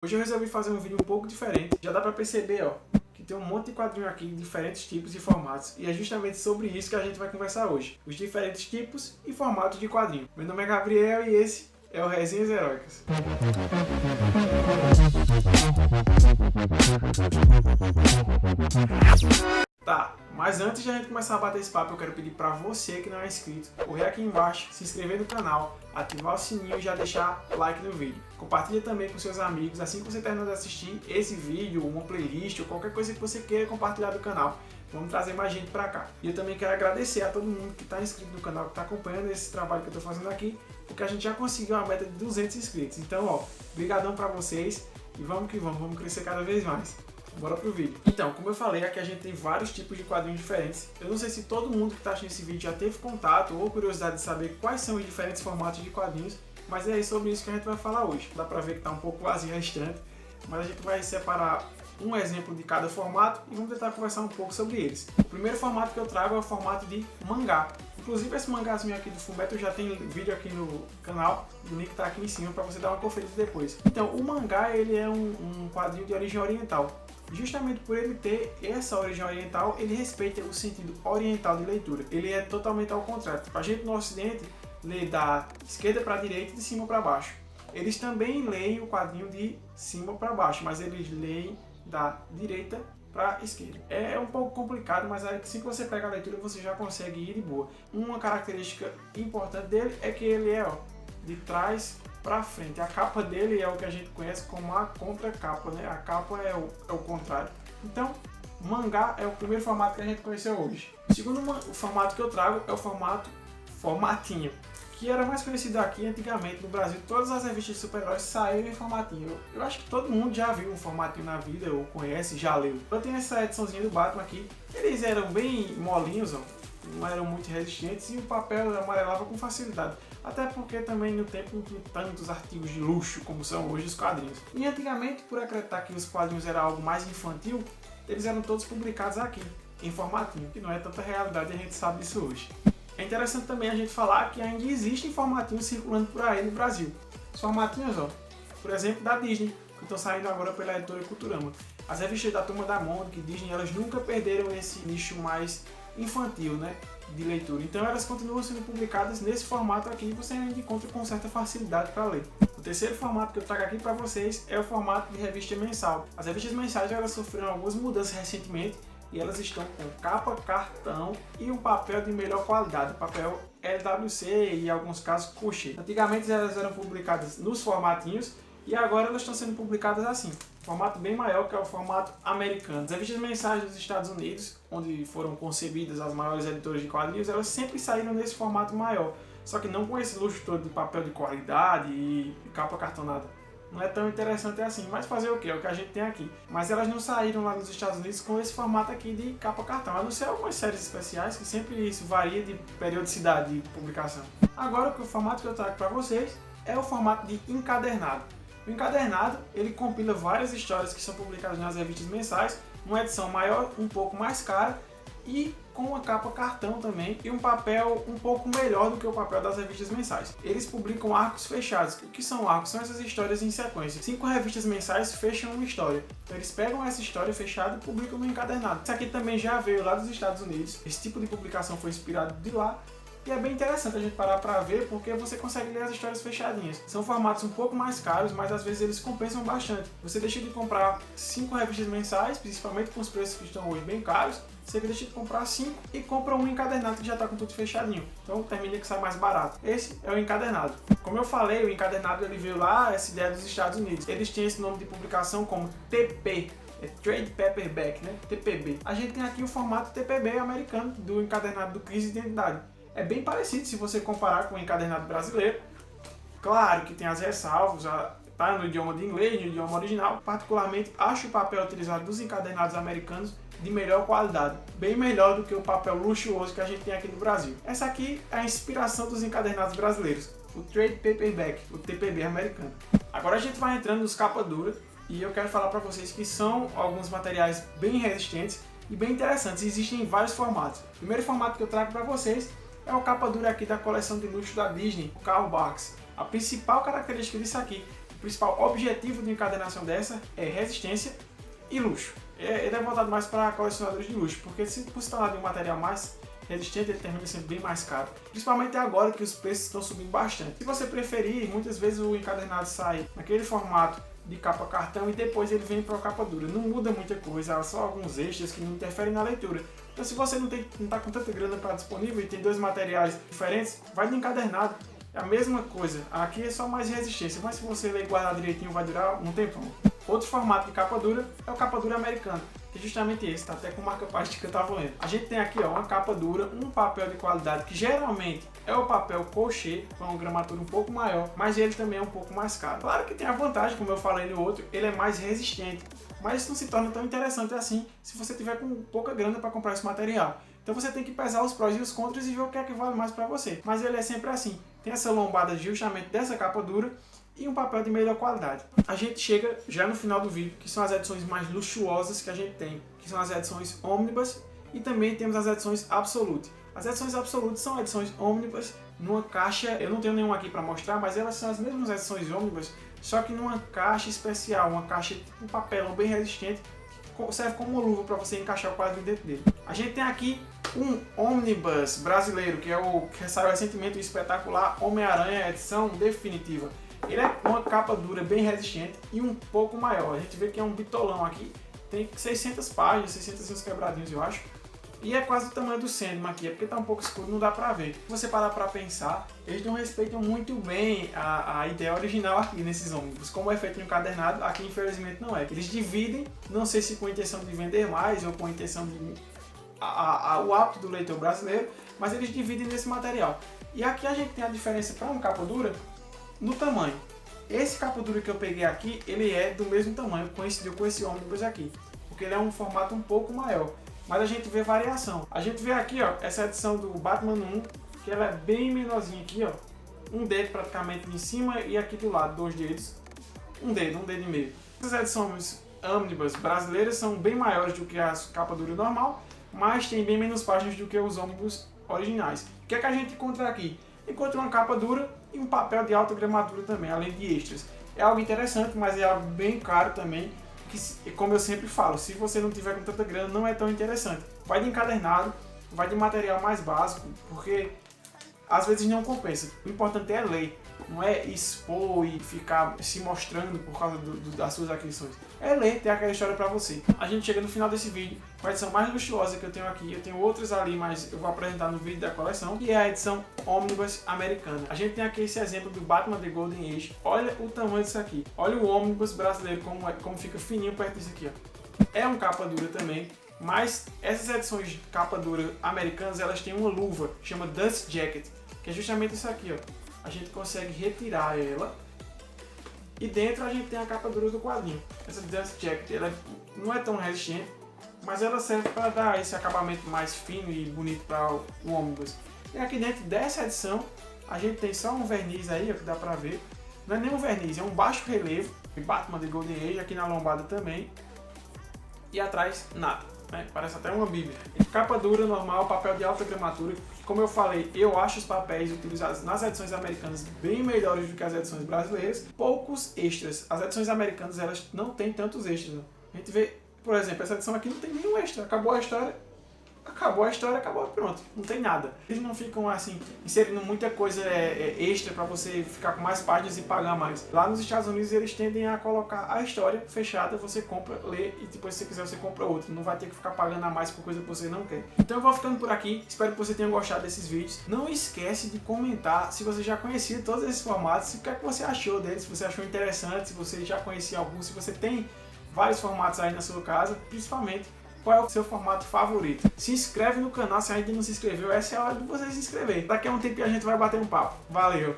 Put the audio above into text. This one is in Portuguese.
Hoje eu resolvi fazer um vídeo um pouco diferente. Já dá pra perceber, ó, que tem um monte de quadrinho aqui de diferentes tipos e formatos. E é justamente sobre isso que a gente vai conversar hoje. Os diferentes tipos e formatos de quadrinho. Meu nome é Gabriel e esse é o Resenhas Heróicas. Tá, mas antes de a gente começar a bater esse papo, eu quero pedir pra você que não é inscrito, correr aqui embaixo, se inscrever no canal, ativar o sininho e já deixar like no vídeo. Compartilha também com seus amigos, assim que você terminar de assistir esse vídeo, uma playlist ou qualquer coisa que você queira compartilhar do canal. Vamos trazer mais gente pra cá. E eu também quero agradecer a todo mundo que está inscrito no canal, que está acompanhando esse trabalho que eu estou fazendo aqui, porque a gente já conseguiu a meta de 200 inscritos. Então, ó, brigadão pra vocês e vamos que vamos crescer cada vez mais. Bora pro vídeo. Então, como eu falei, aqui a gente tem vários tipos de quadrinhos diferentes. Eu não sei se todo mundo que está assistindo esse vídeo já teve contato ou curiosidade de saber quais são os diferentes formatos de quadrinhos, mas é sobre isso que a gente vai falar hoje. Dá pra ver que está um pouco vazio a estante, mas a gente vai separar um exemplo de cada formato e vamos tentar conversar um pouco sobre eles. O primeiro formato que eu trago é o formato de mangá. Inclusive esse mangazinho aqui do Fullmetal já tem vídeo aqui no canal, o link está aqui em cima para você dar uma conferida depois. Então, o mangá ele é um quadrinho de origem oriental. Justamente por ele ter essa origem oriental, ele respeita o sentido oriental de leitura. Ele é totalmente ao contrário. A gente no ocidente lê da esquerda para a direita e de cima para baixo. Eles também leem o quadrinho de cima para baixo, mas eles leem da direita para a esquerda. É um pouco complicado, mas assim que você pega a leitura você já consegue ir de boa. Uma característica importante dele é que ele é de trás para frente. A capa dele é o que a gente conhece como a contracapa, né? A capa é o contrário. Então, mangá é o primeiro formato que a gente conheceu hoje. O segundo formato que eu trago é o formatinho, que era mais conhecido aqui antigamente no Brasil. Todas as revistas de super-heróis saíram em formatinho. Eu acho que todo mundo já viu um formatinho na vida, ou conhece, já leu. Eu tenho essa ediçãozinha do Batman aqui. Eles eram bem molinhos, ó, não eram muito resistentes e o papel amarelava com facilidade. Até porque também no tempo não tinha tantos artigos de luxo como são hoje os quadrinhos. E antigamente, por acreditar que os quadrinhos eram algo mais infantil, eles eram todos publicados aqui, em formatinho, que não é tanta realidade, a gente sabe disso hoje. É interessante também a gente falar que ainda existem formatinhos circulando por aí no Brasil. Os formatinhos, ó, por exemplo, da Disney, que estão saindo agora pela editora Culturama. As revistas da Turma da Mônica e Disney, elas nunca perderam esse nicho mais infantil, né, de leitura. Então elas continuam sendo publicadas nesse formato aqui e você ainda encontra com certa facilidade para ler. O terceiro formato que eu trago aqui para vocês é o formato de revista mensal. As revistas mensais elas sofreram algumas mudanças recentemente e elas estão com capa, cartão e um papel de melhor qualidade, papel LWC e em alguns casos couché. Antigamente elas eram publicadas nos formatinhos e agora elas estão sendo publicadas assim, formato bem maior, que é o formato americano. As revistas mensais dos Estados Unidos, onde foram concebidas as maiores editoras de quadrinhos, elas sempre saíram nesse formato maior, só que não com esse luxo todo de papel de qualidade e capa cartonada. Não é tão interessante assim, mas fazer o que? É o que a gente tem aqui. Mas elas não saíram lá nos Estados Unidos com esse formato aqui de capa cartão, a não ser algumas séries especiais, que sempre isso varia de periodicidade de publicação. Agora, o formato que eu trago para vocês é o formato de encadernado. O encadernado, ele compila várias histórias que são publicadas nas revistas mensais, uma edição maior, um pouco mais cara e com uma capa cartão também e um papel um pouco melhor do que o papel das revistas mensais. Eles publicam arcos fechados. O que são arcos? São essas histórias em sequência. 5 revistas mensais fecham uma história. Então eles pegam essa história fechada e publicam no encadernado. Isso aqui também já veio lá dos Estados Unidos. Esse tipo de publicação foi inspirado de lá. E é bem interessante a gente parar para ver, porque você consegue ler as histórias fechadinhas. São formatos um pouco mais caros, mas às vezes eles compensam bastante. Você deixa de comprar 5 revistas mensais, principalmente com os preços que estão hoje bem caros, você deixa de comprar 5 e compra um encadernado que já está com tudo fechadinho. Então termina que sai mais barato. Esse é o encadernado. Como eu falei, o encadernado ele veio lá, essa ideia dos Estados Unidos. Eles tinham esse nome de publicação como TP. É Trade Paperback, né? TPB. A gente tem aqui o formato TPB americano do encadernado do Crise de Identidade. É bem parecido se você comparar com o encadernado brasileiro. Claro que tem as ressalvas, tá no idioma de inglês, no idioma original. Particularmente, acho o papel utilizado dos encadernados americanos de melhor qualidade. Bem melhor do que o papel luxuoso que a gente tem aqui no Brasil. Essa aqui é a inspiração dos encadernados brasileiros. O Trade Paperback, o TPB americano. Agora a gente vai entrando nos capa dura. E eu quero falar para vocês que são alguns materiais bem resistentes e bem interessantes. Existem em vários formatos. O primeiro formato que eu trago para vocês é o capa dura aqui da coleção de luxo da Disney, o Carl Barks. A principal característica disso aqui O principal objetivo de uma encadernação dessa é resistência e luxo. Ele é voltado mais para colecionadores de luxo, porque se por se tornar de um material mais resistente, ele termina sendo bem mais caro. Principalmente agora que os preços estão subindo bastante. Se você preferir, muitas vezes o encadernado sai naquele formato de capa cartão e depois ele vem para a capa dura. Não muda muita coisa, só alguns extras que não interferem na leitura. Então se você não está com tanta grana para disponível e tem dois materiais diferentes, vai de encadernado. É a mesma coisa. Aqui é só mais resistência, mas se você ler e guardar direitinho vai durar um tempão. Outro formato de capa dura é o capa dura americano, que é justamente esse, tá até com marca plástica que eu estava lendo. A gente tem aqui uma capa dura, um papel de qualidade que geralmente é o papel crochê, com uma gramatura um pouco maior, mas ele também é um pouco mais caro. Claro que tem a vantagem, como eu falei no outro, ele é mais resistente, mas isso não se torna tão interessante assim se você tiver com pouca grana para comprar esse material. Então você tem que pesar os prós e os contras e ver o que é que vale mais para você. Mas ele é sempre assim, tem essa lombada justamente dessa capa dura, e um papel de melhor qualidade. A gente chega já no final do vídeo, que são as edições mais luxuosas que a gente tem, que são as edições Omnibus e também temos as edições Absolute. As edições Absolute são edições Omnibus numa caixa, eu não tenho nenhuma aqui para mostrar, mas elas são as mesmas edições Omnibus, só que numa caixa especial, uma caixa com um papelão bem resistente, que serve como luva para você encaixar o quadrinho dentro dele. A gente tem aqui um Omnibus brasileiro, que é o que saiu recentemente, o espetacular Homem-Aranha edição definitiva. Ele é uma capa dura bem resistente e um pouco maior. A gente vê que é um bitolão aqui. Tem 600 páginas, 600 uns quebradinhos eu acho. E é quase o tamanho do Sandman aqui, é porque está um pouco escuro, não dá pra ver. Se você parar pra pensar, eles não respeitam muito bem a ideia original aqui nesses ônibus. Como é feito no encadernado, aqui infelizmente não é. Eles dividem, não sei se com a intenção de vender mais ou com a intenção de o hábito do leitor brasileiro, mas eles dividem nesse material. E aqui a gente tem a diferença para uma capa dura no tamanho. Esse capa dura que eu peguei aqui, ele é do mesmo tamanho, coincidiu com esse ônibus aqui, porque ele é um formato um pouco maior, mas a gente vê variação. A gente vê aqui, ó, essa edição do Batman 1, que ela é bem menorzinha aqui, ó, um dedo praticamente em cima e aqui do lado, 2 dedos, um dedo e meio. Essas edições Omnibus brasileiras são bem maiores do que a capa dura normal, mas tem bem menos páginas do que os ônibus originais. O que é que a gente encontra aqui? Encontra uma capa dura e um papel de alta gramatura também, além de extras. É algo interessante, mas é algo bem caro também, que, como eu sempre falo, se você não tiver com tanta grana, não é tão interessante. Vai de encadernado, vai de material mais básico, porque às vezes não compensa. O importante é ler, não é expor e ficar se mostrando por causa das suas aquisições. É ler, ter aquela história pra você. A gente chega no final desse vídeo com a edição mais luxuosa que eu tenho aqui. Eu tenho outras ali, mas eu vou apresentar no vídeo da coleção, que é a edição Omnibus americana. A gente tem aqui esse exemplo do Batman The Golden Age. Olha o tamanho disso aqui. Olha o Omnibus brasileiro, como fica fininho perto disso aqui, ó. É um capa dura também, mas essas edições de capa dura americanas, elas têm uma luva, chama Dust Jacket, que é justamente isso aqui, ó. A gente consegue retirar ela e dentro a gente tem a capa dura do quadrinho. Essa Dust Jacket, ela não é tão resistente, mas ela serve para dar esse acabamento mais fino e bonito para o Omnibus. E aqui dentro dessa edição, a gente tem só um verniz aí, ó, que dá para ver. Não é nem um verniz, é um baixo relevo, de Batman The Golden Age, aqui na lombada também. E atrás, nada. Parece até uma bíblia. Capa dura, normal, papel de alta gramatura. Como eu falei, eu acho os papéis utilizados nas edições americanas bem melhores do que as edições brasileiras. Poucos extras. As edições americanas, elas não têm tantos extras. Não. A gente vê, por exemplo, essa edição aqui não tem nenhum extra. Acabou a história, acabou, pronto. Não tem nada. Eles não ficam assim, inserindo muita coisa extra para você ficar com mais páginas e pagar mais. Lá nos Estados Unidos eles tendem a colocar a história fechada, você compra, lê e depois se você quiser você compra outro. Não vai ter que ficar pagando a mais por coisa que você não quer. Então eu vou ficando por aqui. Espero que você tenha gostado desses vídeos. Não esquece de comentar se você já conhecia todos esses formatos, o que é que você achou deles, se você achou interessante, se você já conhecia algum, se você tem vários formatos aí na sua casa, principalmente qual é o seu formato favorito. Se inscreve no canal se ainda não se inscreveu, essa é a hora de você se inscrever. Daqui a um tempo a gente vai bater um papo. Valeu!